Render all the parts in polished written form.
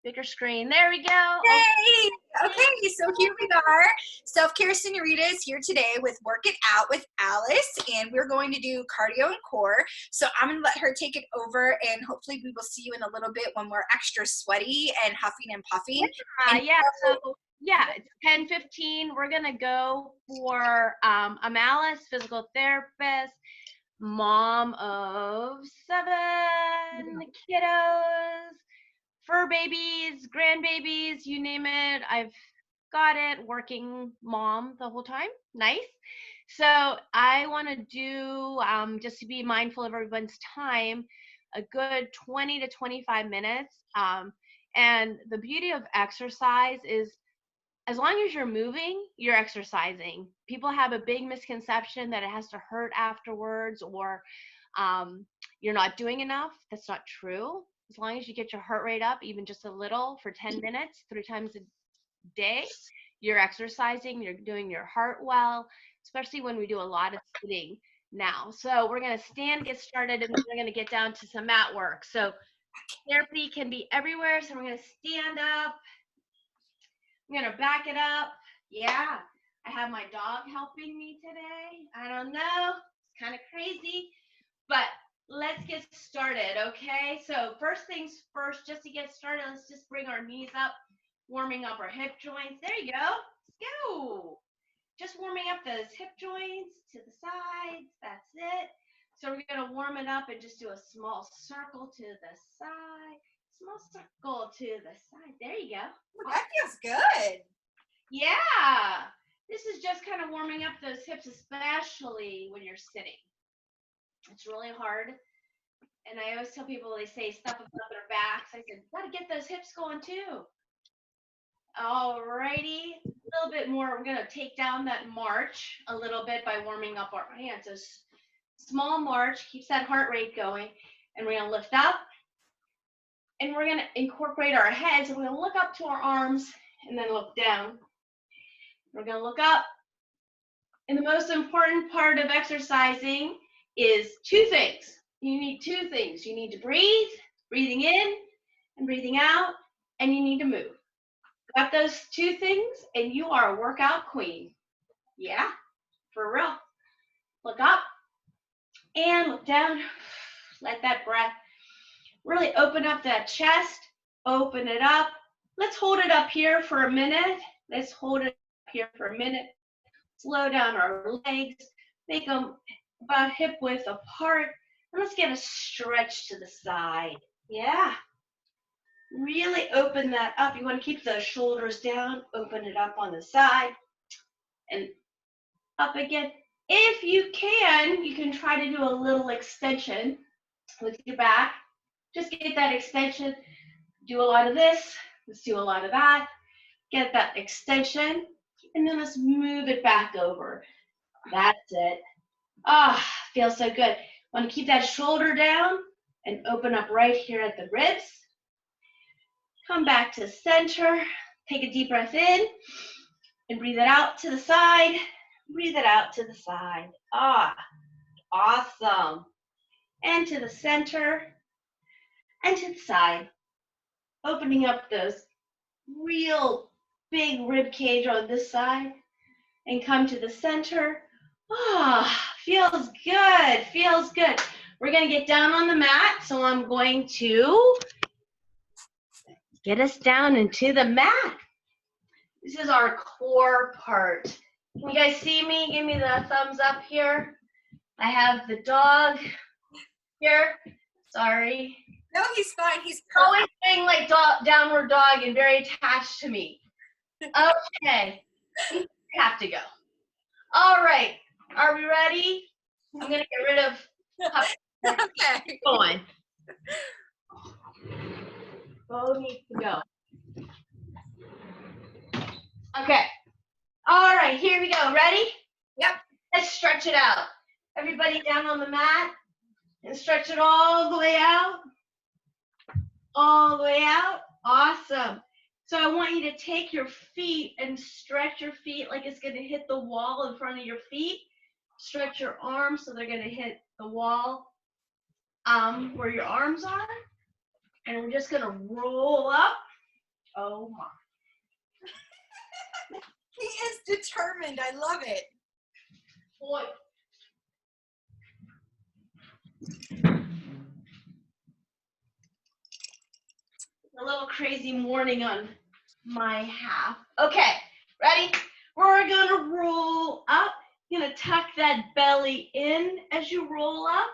Bigger screen. There we go. Hey! Okay, so here we are. Self-Care Senorita is here today with Work It Out with Alice, and we're going to do cardio and core. So I'm going to let her take it over, and hopefully we will see you in a little bit when we're extra sweaty and huffing and puffing. It's 10:15. We're going to go for I'm Alice, physical therapist, mom of 7 kiddos. Fur babies, grandbabies, you name it, I've got it. Working mom the whole time. Nice. So I want to do, just to be mindful of everyone's time, a good 20 to 25 minutes. And the beauty of exercise is as long as you're moving, you're exercising. People have a big misconception that it has to hurt afterwards or you're not doing enough. That's not true. As long as you get your heart rate up, even just a little for 10 minutes, 3 times a day, you're exercising, you're doing your heart well, especially when we do a lot of sitting now. So we're going to stand, get started, and then we're going to get down to some mat work. So therapy can be everywhere. So we're going to stand up. I'm going to back it up. Yeah. I have my dog helping me today. I don't know. It's kind of crazy, but let's get started, okay? So first things first, just to get started, let's just bring our knees up, warming up our hip joints. There you go. Let's go. Just warming up those hip joints to the sides. That's it. So we're going to warm it up and just do a small circle to the side. Small circle to the side. There you go. Oh, that feels good. Yeah. This is just kind of warming up those hips, especially when you're sitting. It's really hard. And I always tell people, they say stuff up their backs. I said, got to get those hips going too. Alrighty. A little bit more. We're going to take down that march a little bit by warming up our hands. So small march keeps that heart rate going. And we're going to lift up. And we're going to incorporate our heads. And we're going to look up to our arms and then look down. We're going to look up. And the most important part of exercising is 2 things. You need 2 things. You need to breathe, breathing in and breathing out, and you need to move. Got those 2 things, and you are a workout queen. Yeah, for real. Look up and look down. Let that breath really open up that chest. Open it up. Let's hold it up here for a minute. Let's hold it up here for a minute. Slow down our legs. Make them about hip width apart. And let's get a stretch to the side. Yeah. Really open that up. You want to keep those shoulders down. Open it up on the side. And up again. If you can try to do a little extension with your back. Just get that extension. Do a lot of this. Let's do a lot of that. Get that extension. And then let's move it back over. That's it. Ah, feels so good. Want to keep that shoulder down and open up right here at the ribs. Come back to center. Take a deep breath in and breathe it out to the side. Breathe it out to the side. Ah, awesome. And to the center and to the side. Opening up those real big rib cage on this side and come to the center. Ah, feels good, feels good. We're going to get down on the mat, so I'm going to get us down into the mat. This is our core part. Can you guys see me? Give me the thumbs up here. I have the dog here. Sorry. No, he's fine. He's always being like downward dog and very attached to me. Okay, we have to go. All right, are we ready? I'm gonna get rid of. Okay. Go on. Bo needs to go. Okay. All right, here we go. Ready? Yep. Let's stretch it out. Everybody down on the mat and stretch it all the way out. All the way out. Awesome. So I want you to take your feet and stretch your feet like it's going to hit the wall in front of your feet. Stretch your arms so they're going to hit the wall where your arms are. And we're just going to roll up Oh my. He is determined. I love it. Boy. A little crazy morning on my half. Okay, ready? We're gonna roll up. You're gonna tuck that belly in as you roll up.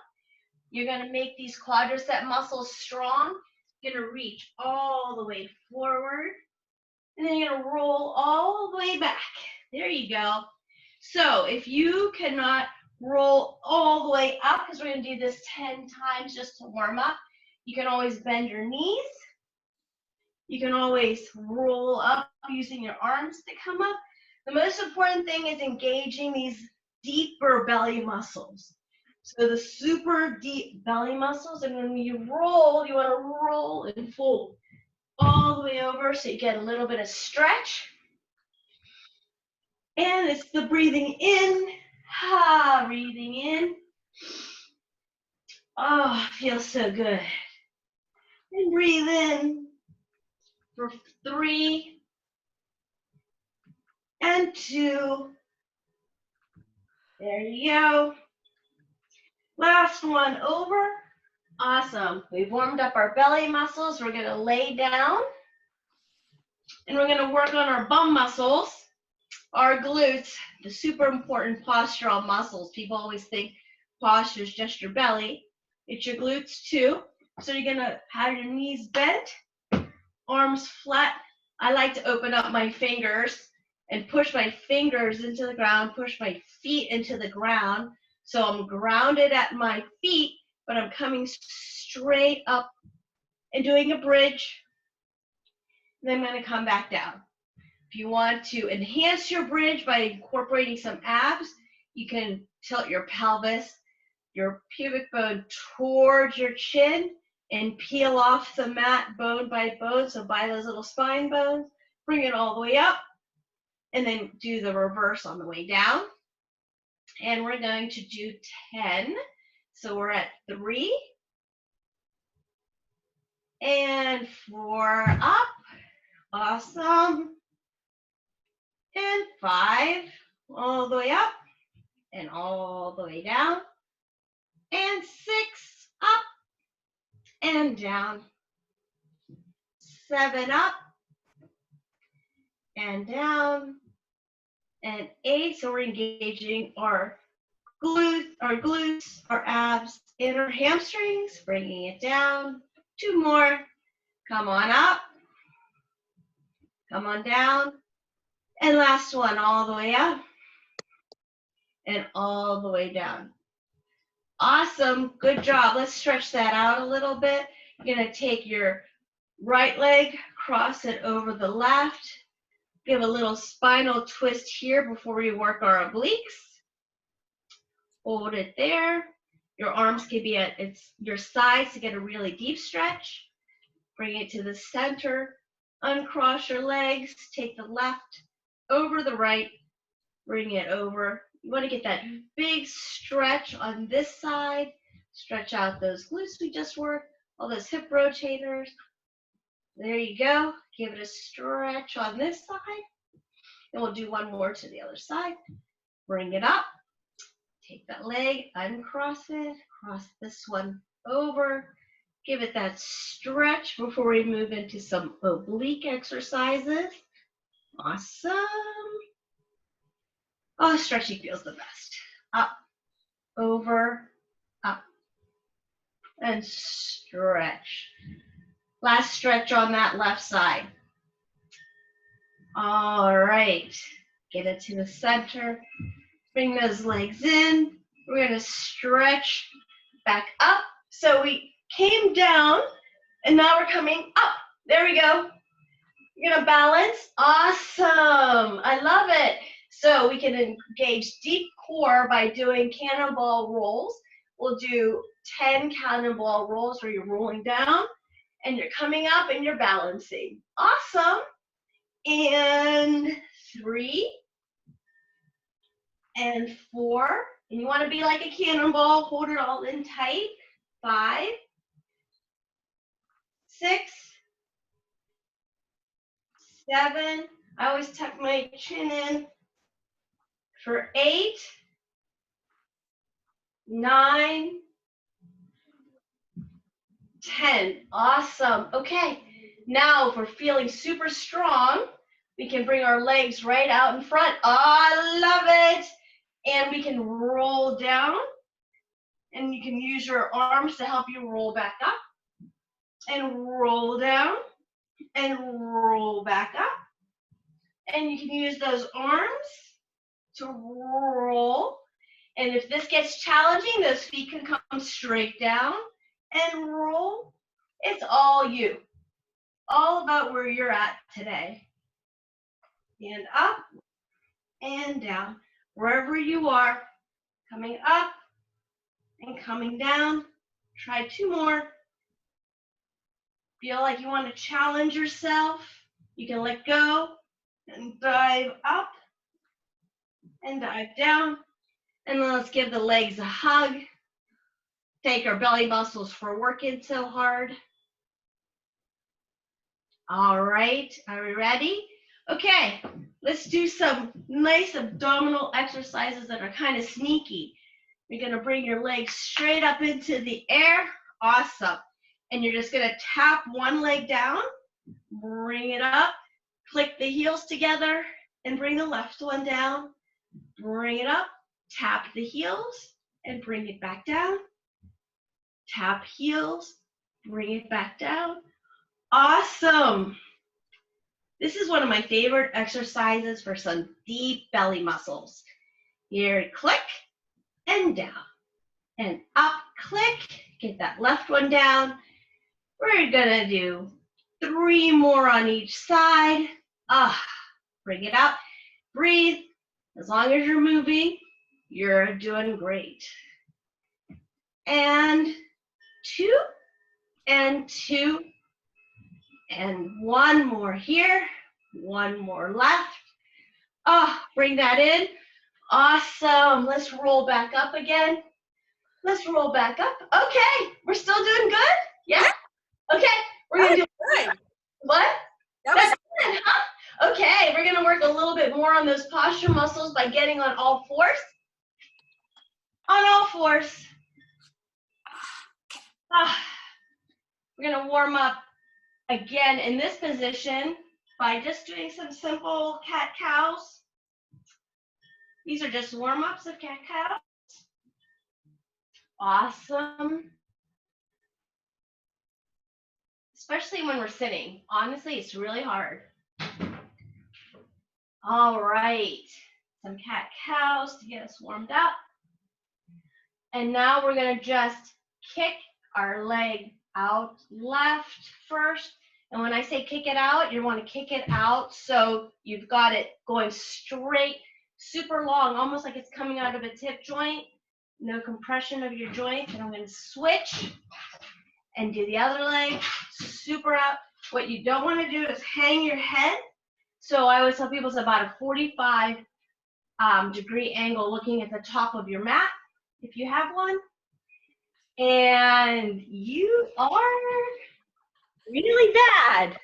You're gonna make these quadricep muscles strong. You're gonna reach all the way forward. And then you're gonna roll all the way back. There you go. So if you cannot roll all the way up, because we're gonna do this 10 times just to warm up, you can always bend your knees. You can always roll up using your arms to come up. The most important thing is engaging these deeper belly muscles. So the super deep belly muscles, and when you roll, you want to roll and fold all the way over so you get a little bit of stretch. And it's the breathing in, breathing in. Oh, feels so good. And breathe in for 3 and 2. There you go. Last one over. Awesome. We've warmed up our belly muscles. We're going to lay down. And we're going to work on our bum muscles, our glutes, the super important postural muscles. People always think posture is just your belly. It's your glutes too. So you're going to have your knees bent, arms flat. I like to open up my fingers and push my fingers into the ground, push my feet into the ground. So I'm grounded at my feet, but I'm coming straight up and doing a bridge. Then I'm going to come back down. If you want to enhance your bridge by incorporating some abs, you can tilt your pelvis, your pubic bone towards your chin and peel off the mat bone by bone. So by those little spine bones, bring it all the way up and then do the reverse on the way down. And we're going to do 10. So we're at 3 and 4 up. Awesome. And 5 all the way up and all the way down. And 6 up and down. 7 up and down. And 8, so we're engaging our glutes, our abs, and our hamstrings, bringing it down. 2 more. Come on up. Come on down. And last one, all the way up and all the way down. Awesome. Good job. Let's stretch that out a little bit. You're going to take your right leg, cross it over the left. Give a little spinal twist here before we work our obliques. Hold it there. Your arms can be at your sides to get a really deep stretch. Bring it to the center. Uncross your legs. Take the left over the right. Bring it over. You want to get that big stretch on this side. Stretch out those glutes we just worked. All those hip rotators. There you go. Give it a stretch on this side. And we'll do one more to the other side. Bring it up. Take that leg, uncross it, cross this one over. Give it that stretch before we move into some oblique exercises. Awesome. Oh, stretching feels the best. Up, over, up, and stretch. Last stretch on that left side. All right. Get it to the center. Bring those legs in. We're going to stretch back up. So we came down, and now we're coming up. There we go. You're going to balance. Awesome. I love it. So we can engage deep core by doing cannonball rolls. We'll do 10 cannonball rolls where you're rolling down, and you're coming up, and you're balancing. Awesome. And 3 and 4. And you want to be like a cannonball. Hold it all in tight. 5, 6, 7. I always tuck my chin in. For 8, 9, 10. Awesome. Okay. Now, if we're feeling super strong, we can bring our legs right out in front. Oh, I love it. And we can roll down. And you can use your arms to help you roll back up. And roll down. And roll back up. And you can use those arms to roll. And if this gets challenging, those feet can come straight down and roll. It's all you. All about where you're at today. And up and down. Wherever you are, coming up and coming down. Try 2 more. Feel like you want to challenge yourself. You can let go and dive up and dive down. And then let's give the legs a hug. Thank our belly muscles for working so hard. All right, are we ready? Okay, let's do some nice abdominal exercises that are kind of sneaky. You're gonna bring your legs straight up into the air. Awesome. And you're just gonna tap one leg down, bring it up, click the heels together, and bring the left one down. Bring it up, tap the heels, and bring it back down. Tap heels, bring it back down. Awesome. This is one of my favorite exercises for some deep belly muscles. Here, click and down and up, click. Get that left one down. We're gonna do 3 more on each side. Bring it up, breathe. As long as you're moving, you're doing great. And 2 and 2. And 1 more here, 1 more left. Bring that in. Awesome. Let's roll back up again. Let's roll back up. Okay, we're still doing good? Yeah? Okay, we're going to do good. What? That was good, huh? Okay, we're going to work a little bit more on those posture muscles by getting on all fours. On all fours. We're going to warm up again in this position by just doing some simple cat-cows. These are just warm-ups of cat-cows. Awesome. Especially when we're sitting. Honestly, it's really hard. All right. Some cat-cows to get us warmed up. And now we're going to just kick our leg out left first. And when I say kick it out, you want to kick it out so you've got it going straight, super long, almost like it's coming out of a hip joint. No compression of your joints. And I'm going to switch and do the other leg, super out. What you don't want to do is hang your head. So I always tell people it's about a 45 degree angle looking at the top of your mat, if you have one. And you are really bad.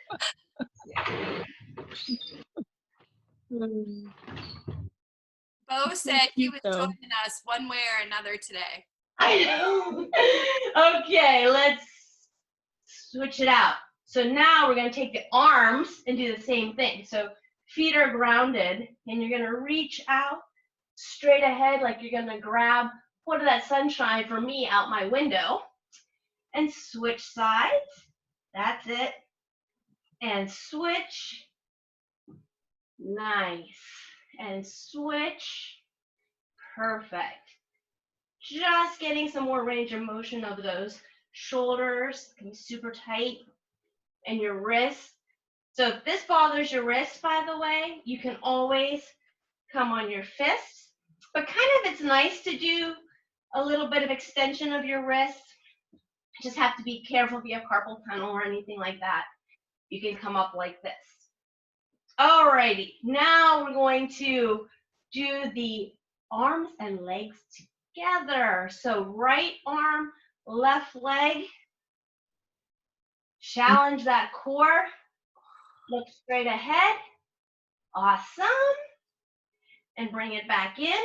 Bo said he was joining us one way or another today. I know. Okay, let's switch it out. So now we're going to take the arms and do the same thing. So feet are grounded, and you're going to reach out straight ahead like you're going to grab part of that sunshine for me out my window. And switch sides. That's it. And switch. Nice. And switch. Perfect. Just getting some more range of motion of those shoulders. Can be super tight. And your wrists. So if this bothers your wrists, by the way, you can always come on your fists. But kind of it's nice to do a little bit of extension of your wrists. Just have to be careful if you have carpal tunnel or anything like that. You can come up like this. Alrighty, now we're going to do the arms and legs together. So right arm, left leg. Challenge that core. Look straight ahead. Awesome. And bring it back in.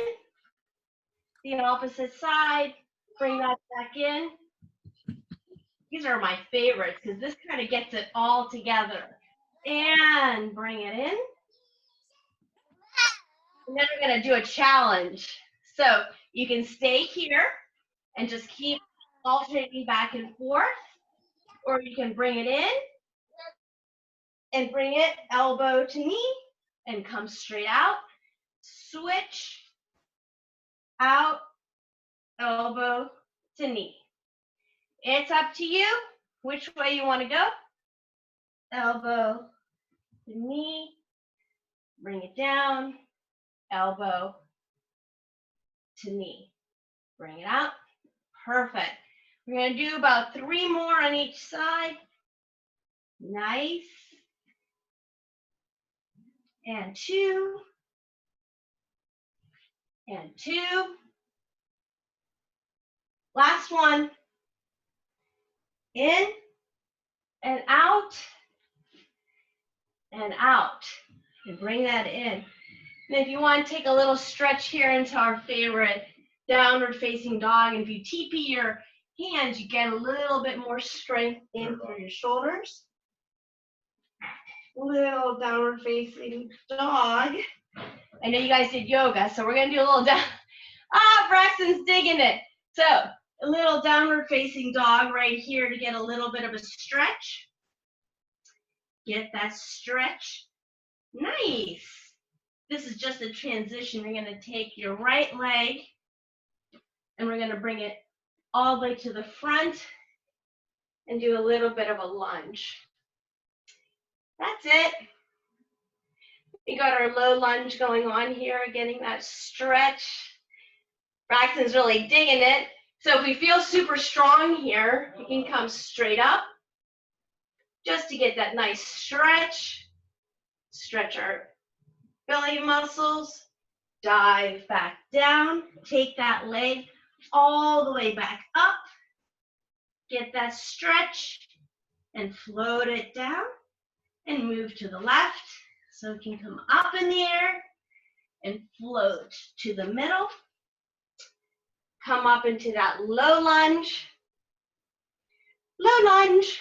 The opposite side. Bring that back in. These are my favorites because this kind of gets it all together. And bring it in. And then we're going to do a challenge. So you can stay here and just keep alternating back and forth. Or you can bring it in and bring it elbow to knee and come straight out. Switch out, elbow to knee. It's up to you which way you want to go. Elbow to knee, bring it down, elbow to knee. Bring it out. Perfect. We're going to do about 3 more on each side. Nice. And 2. And 2. Last one. In and out. And out. And bring that in. And if you want to take a little stretch here into our favorite downward facing dog, and if you TP your hands, you get a little bit more strength in through your shoulders. Little downward facing dog. I know you guys did yoga, so we're gonna do a little down. Braxton's digging it. So a little downward facing dog right here to get a little bit of a stretch. Get that stretch. Nice. This is just a transition. We're gonna take your right leg and we're gonna bring it all the way to the front and do a little bit of a lunge. That's it. We got our low lunge going on here, getting that stretch. Braxton's really digging it. So if we feel super strong here, we can come straight up just to get that nice stretch. Stretch our belly muscles. Dive back down. Take that leg all the way back up. Get that stretch and float it down and move to the left. So it can come up in the air and float to the middle. Come up into that low lunge. Low lunge.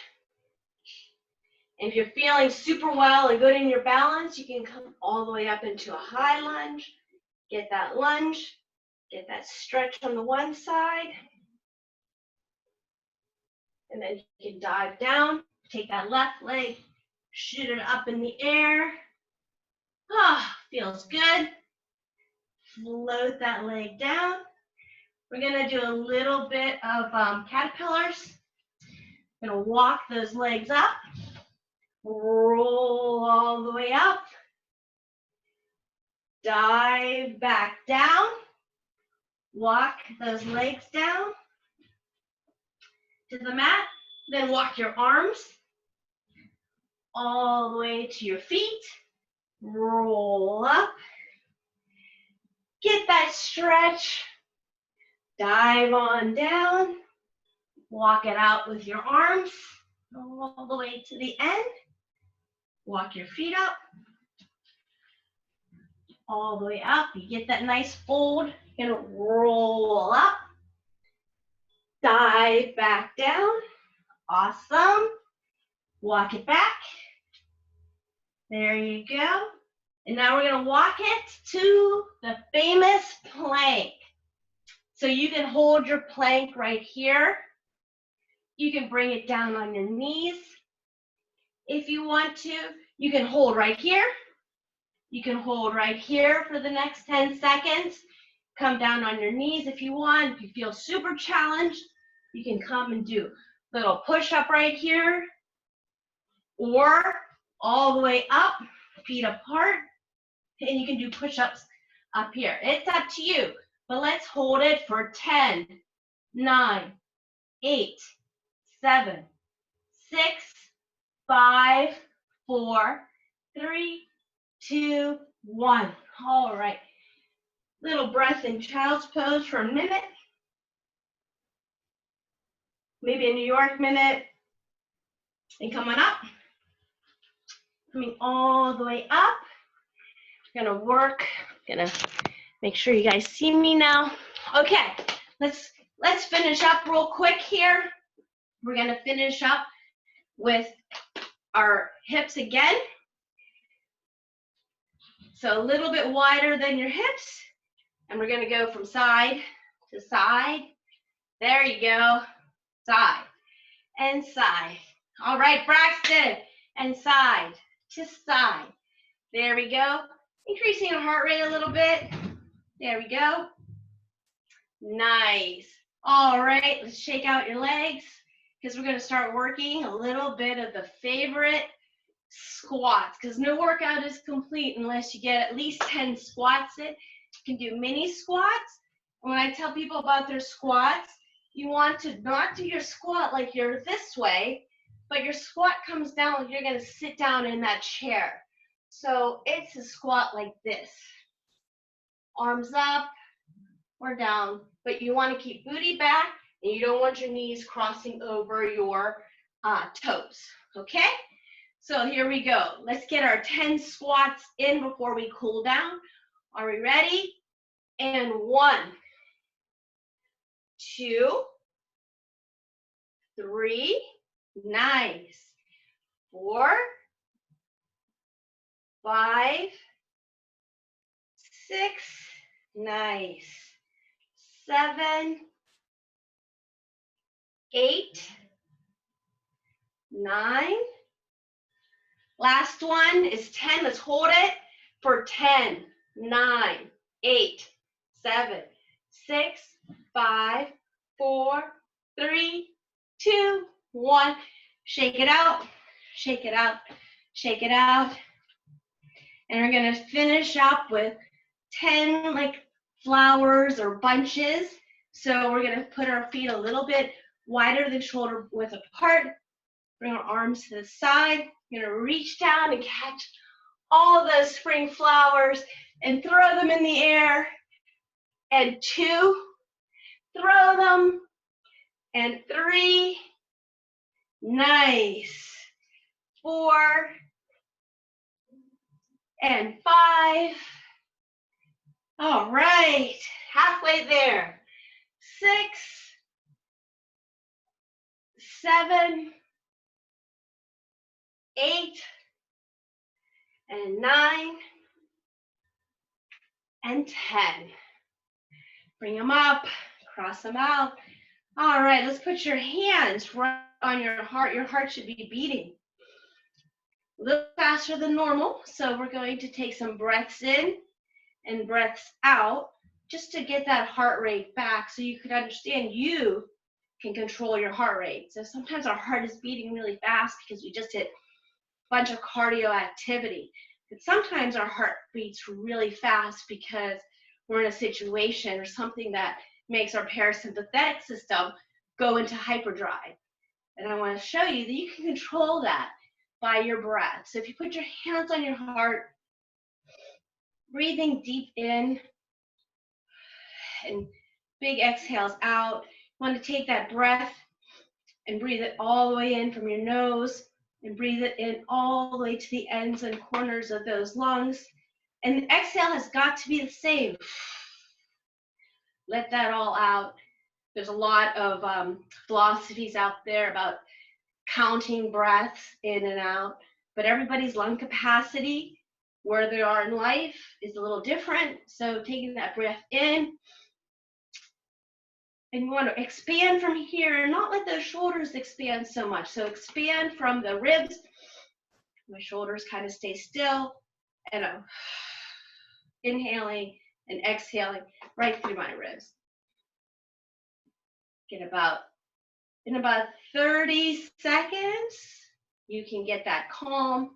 If you're feeling super well and good in your balance, you can come all the way up into a high lunge. Get that lunge. Get that stretch on the one side. And then you can dive down. Take that left leg. Shoot it up in the air. Feels good. Float that leg down. We're going to do a little bit of caterpillars. Going to walk those legs up. Roll all the way up. Dive back down. Walk those legs down to the mat. Then walk your arms all the way to your feet. Roll up. Get that stretch. Dive on down. Walk it out with your arms all the way to the end. Walk your feet up. All the way up. You get that nice fold. You're gonna roll up. Dive back down. Awesome. Walk it back. There you go. And now we're going to walk it to the famous plank. So you can hold your plank right here. You can bring it down on your knees if you want to. You can hold right here. You can hold right here for the next 10 seconds. Come down on your knees if you want. If you feel super challenged, you can come and do a little push-up right here. Or all the way up, feet apart. And you can do push-ups up here. It's up to you. But let's hold it for 10, 9, 8, 7, 6, 5, 4, 3, 2, 1. All right. Little breath in child's pose for a minute. Maybe a New York minute. And come on up. Coming all the way up. Gonna work. Gonna make sure you guys see me now. Okay, let's finish up real quick here. We're gonna finish up with our hips again. So a little bit wider than your hips. And we're gonna go from side to side. There you go. Side and side. All right, Braxton. And side to side. There we go. Increasing our heart rate a little bit. There we go. Nice. All right, let's shake out your legs because we're going to start working a little bit of the favorite squats because no workout is complete unless you get at least 10 squats in. You can do mini squats. When I tell people about their squats, you want to not do your squat like you're this way, but your squat comes down like you're going to sit down in that chair. So it's a squat like this. Arms up or down, but you want to keep booty back and you don't want your knees crossing over your toes, okay? So here we go. Let's get our 10 squats in before we cool down. Are we ready? And 1, 2, 3, nice. 4, 5, 6, nice. 7, 8, 9. Last one is 10. Let's hold it for 10, 9, 8, 7, 6, 5, 4, 3, 2, 1. Shake it out, shake it out, shake it out. And we're going to finish up with 10 like flowers or bunches. So we're going to put our feet a little bit wider than shoulder width apart. Bring our arms to the side. You're going to reach down and catch all those spring flowers and throw them in the air. And 2, throw them. And 3, nice. 4, and 5. All right, halfway there. 6, 7, 8, and 9, and 10. Bring them up, cross them out. All right, let's put your hands right on your heart. Your heart should be beating a little faster than normal. So we're going to take some breaths in and breaths out just to get that heart rate back so you can understand you can control your heart rate. So sometimes our heart is beating really fast because we just did a bunch of cardio activity. But sometimes our heart beats really fast because we're in a situation or something that makes our parasympathetic system go into hyperdrive. And I want to show you that you can control that by your breath. So if you put your hands on your heart, breathing deep in and big exhales out, you want to take that breath and breathe it all the way in from your nose and breathe it in all the way to the ends and corners of those lungs. And the exhale has got to be the same. Let that all out. There's a lot of philosophies out there about counting breaths in and out, but everybody's lung capacity, where they are in life, is a little different. So taking that breath in, and you want to expand from here, not let those shoulders expand so much. So expand from the ribs. My shoulders kind of stay still, and I'm inhaling and exhaling right through my ribs. In about 30 seconds, you can get that calm.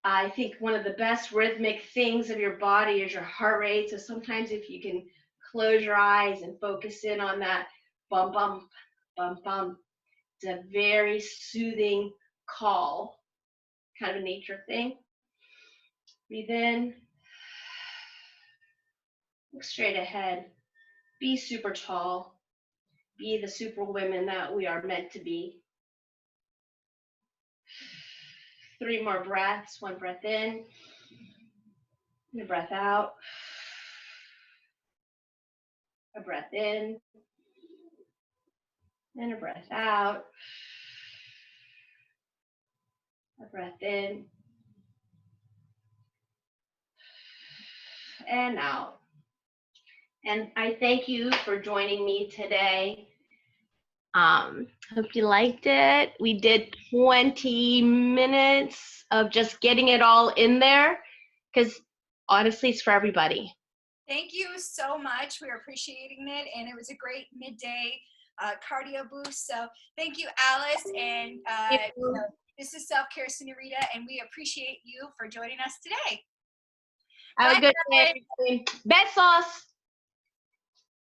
I think one of the best rhythmic things of your body is your heart rate. So sometimes if you can close your eyes and focus in on that bump, bump, bump, bump, it's a very soothing call, kind of a nature thing. Breathe in, look straight ahead, be super tall, be the super women that we are meant to be. 3 more breaths. 1 breath in, and a breath out. A breath in, and a breath out. A breath in, and out. And I thank you for joining me today. Hope you liked it. We did 20 minutes of just getting it all in there, because honestly, it's for everybody. Thank you so much. We're appreciating it, and it was a great midday cardio boost. So thank you, Alice. And this is Self-Care Senorita, and we appreciate you for joining us today. Have a good day. Besos.